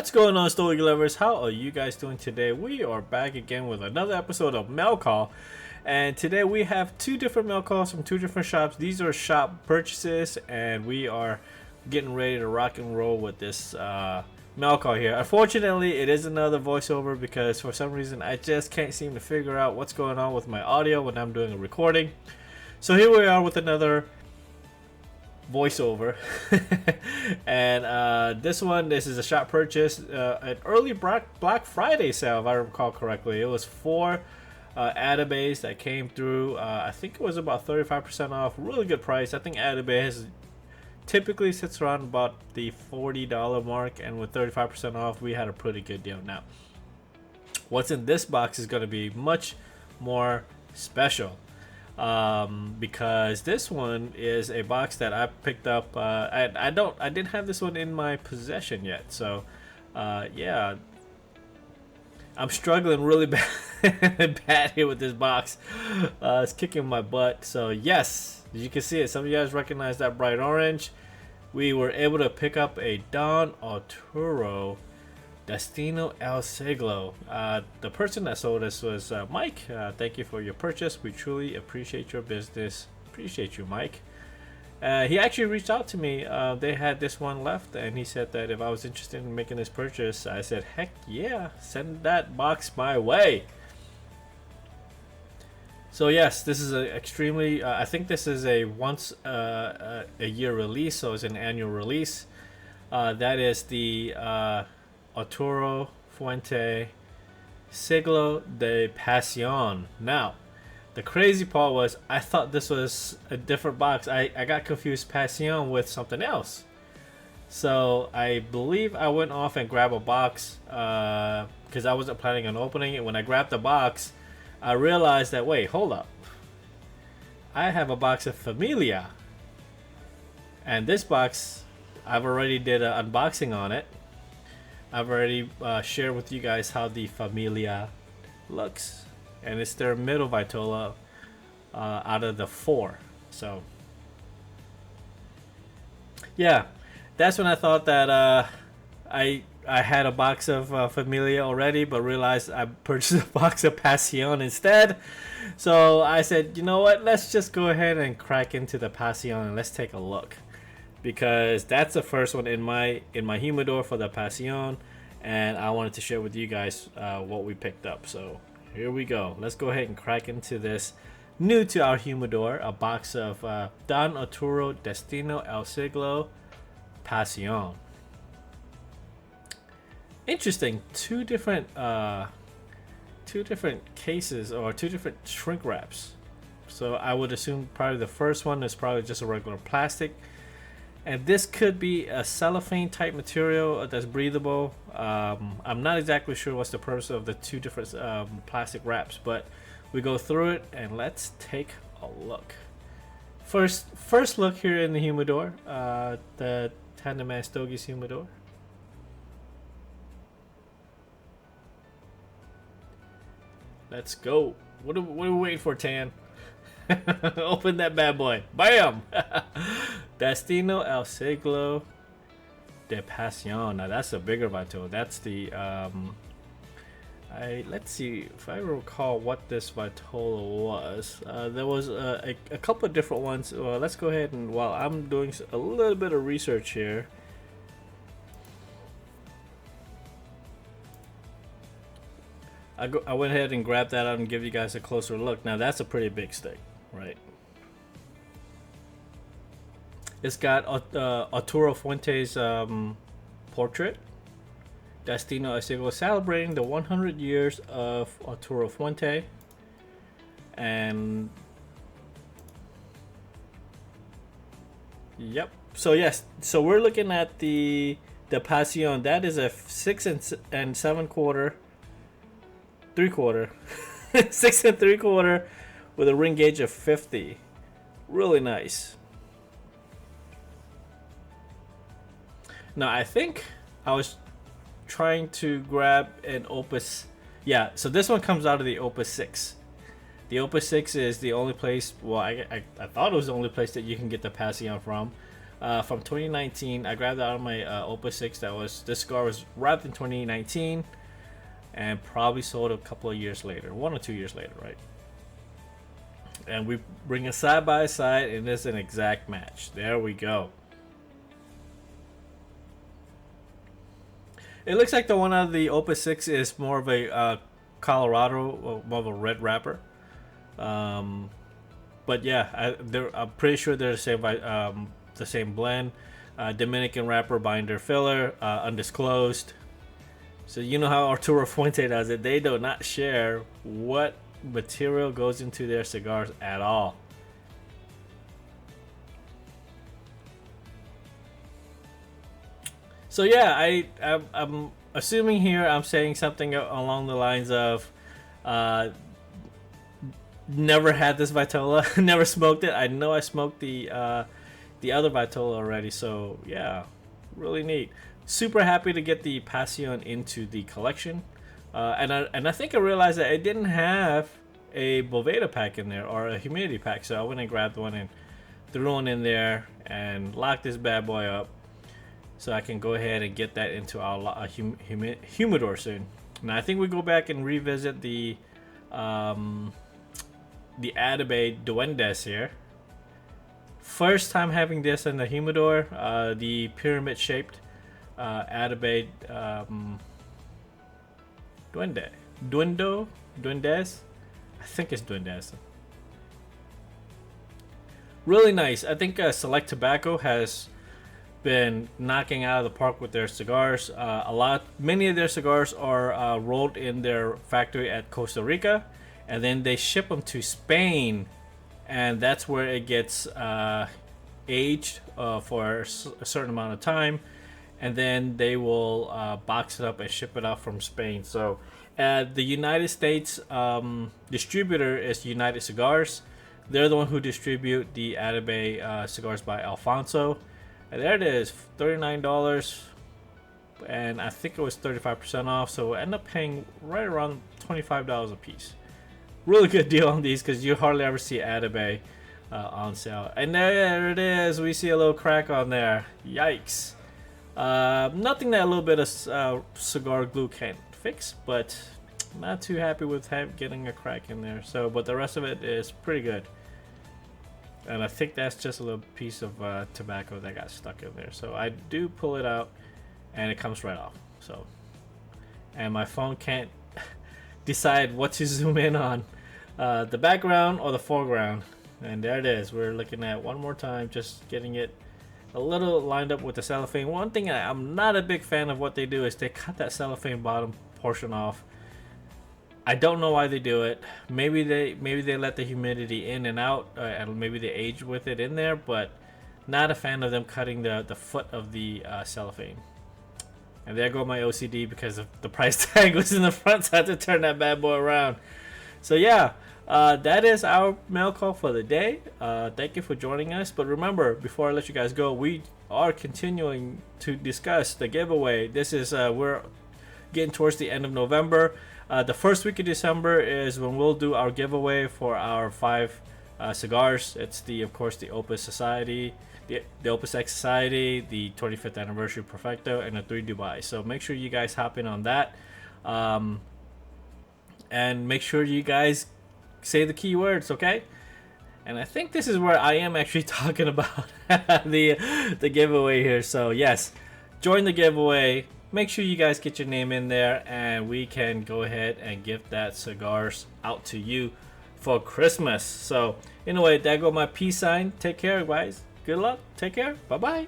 What's going on, Stoic Lovers? How are you guys doing today? We are back again with another episode of Mailcall, and today we have two different mail calls from two different shops. These are shop purchases, and we are getting ready to rock and roll with this mail call here. Unfortunately, it is another voiceover because for some reason I just can't seem to figure out what's going on with my audio when I'm doing a recording. So here we are with another voiceover. And this is a shop purchase, an early Black Friday sale if I recall correctly. It was 4 Atabeys that came through. I think it was about 35% off, really good price. I think Atabey has typically sits around about the $40 mark, and with 35% off we had a pretty good deal. Now what's in this box is going to be much more special, because this one is a box that I picked up. I didn't have this one in my possession yet, so yeah, I'm struggling really bad here with this box. It's kicking my butt. So yes, as you can see it, some of you guys recognize that bright orange. We were able to pick up a Don Arturo Destino El Siglo. The person that sold us was Mike. Thank you for your purchase. We truly appreciate your business. Appreciate you, Mike. He actually reached out to me. They had this one left, and he said that if I was interested in making this purchase, I said, heck yeah, send that box my way. So yes, this is a extremely, I think this is a once a year release, so it's an annual release. That is the Arturo Fuente Siglo de Pasion. Now, the crazy part was I thought this was a different box. I got confused Pasion with something else. So I believe I went off and grabbed a box because I wasn't planning on opening it. When I grabbed the box, I realized that, wait, hold up. I have a box of Familia. And this box, I've already did an unboxing on it. I've already shared with you guys how the Familia looks. And it's their middle vitola out of the 4. So, yeah. That's when I thought that I had a box of Familia already, but realized I purchased a box of Pasion instead. So I said, you know what, let's just go ahead and crack into the Pasion and let's take a look, because that's the first one in my humidor for the Pasion, and I wanted to share with you guys what we picked up. So here we go. Let's go ahead and crack into this new to our humidor, a box of Don Arturo Destino El Siglo Pasion. Interesting, two different cases, or two different shrink wraps. So I would assume probably the first one is probably just a regular plastic, and this could be a cellophane type material that's breathable. I'm not exactly sure what's the purpose of the two different plastic wraps, but we go through it and let's take a look. First look here in the humidor, the TanDa Man Stogies humidor. Let's go. What are we waiting for, Tan? Open that bad boy. Bam! Destino El Siglo de Pasion. Now that's a bigger vitola. That's the let's see if I recall what this vitola was. There was a couple of different ones. Let's go ahead and, while I'm doing a little bit of research here, I went ahead and grabbed that out and give you guys a closer look. Now that's a pretty big stick, right? It's got Arturo Fuente's portrait. Destino El Siglo, celebrating the 100 years of Arturo Fuente. And yep. So yes, so we're looking at the Pasion. That is a 6 and 7/4. 3/4 6 and 3/4 with a ring gauge of 50. Really nice. Now I think I was trying to grab an Opus. Yeah, so this one comes out of the Opus 6. The Opus 6 is the only place, well, I thought it was the only place that you can get the Pasion from. from 2019. I grabbed it out of my Opus 6. This cigar was wrapped in 2019, and probably sold a couple of years later, 1 or 2 years later, right? And we bring it side by side, and it's an exact match. There we go. It looks like the one out of the Opus 6 is more of a Colorado, more of a red wrapper. But yeah, I'm pretty sure they're the same blend. Dominican wrapper, binder, filler, undisclosed. So you know how Arturo Fuente does it. They do not share what material goes into their cigars at all. So yeah, I'm assuming here I'm saying something along the lines of never had this vitola, never smoked it. I know I smoked the other vitola already, so yeah, really neat. Super happy to get the Pasion into the collection. And I think I realized that it didn't have a Boveda pack in there, or a humidity pack, so I went and grabbed one and threw one in there and locked this bad boy up, so I can go ahead and get that into our humidor soon. Now I think we go back and revisit the Atabey Dwendes here. First time having this in the humidor, the pyramid shaped Atabey Dwendes. I think it's Dwendes. Really nice. I think Select Tobacco has been knocking out of the park with their cigars. Many of their cigars are rolled in their factory at Costa Rica, and then they ship them to Spain, and that's where it gets aged for a certain amount of time, and then they will box it up and ship it out from Spain. So the United States distributor is United Cigars. They're the one who distribute the Atabey cigars by Alfonso. And there it is, $39, and I think it was 35% off, so I end up paying right around $25 a piece. Really good deal on these, because you hardly ever see Atabey on sale. And there it is, we see a little crack on there. Yikes. Nothing that a little bit of cigar glue can't fix, but not too happy with getting a crack in there. So, but the rest of it is pretty good. And I think that's just a little piece of tobacco that got stuck in there. So I do pull it out, and it comes right off. So, and my phone can't decide what to zoom in on, the background or the foreground. And there it is. We're looking at one more time, just getting it a little lined up with the cellophane. One thing I'm not a big fan of what they do is they cut that cellophane bottom portion off. I don't know why they do it. Maybe they let the humidity in and out, and maybe they age with it in there. But not a fan of them cutting the foot of the cellophane. And there go my OCD, because of the price tag was in the front, so I had to turn that bad boy around. So yeah, that is our mail call for the day. Thank you for joining us. But remember, before I let you guys go, we are continuing to discuss the giveaway. This is we're getting towards the end of November. The first week of December is when we'll do our giveaway for our 5 cigars. It's of course the Opus Society, the Opus X Society, the 25th anniversary Perfecto, and the 3 Dubai. So make sure you guys hop in on that, and make sure you guys say the keywords, okay? And I think this is where I am actually talking about the giveaway here. So yes, join the giveaway. Make sure you guys get your name in there, and we can go ahead and give that cigars out to you for Christmas. So anyway, there go my peace sign. Take care, guys. Good luck. Take care. Bye-bye.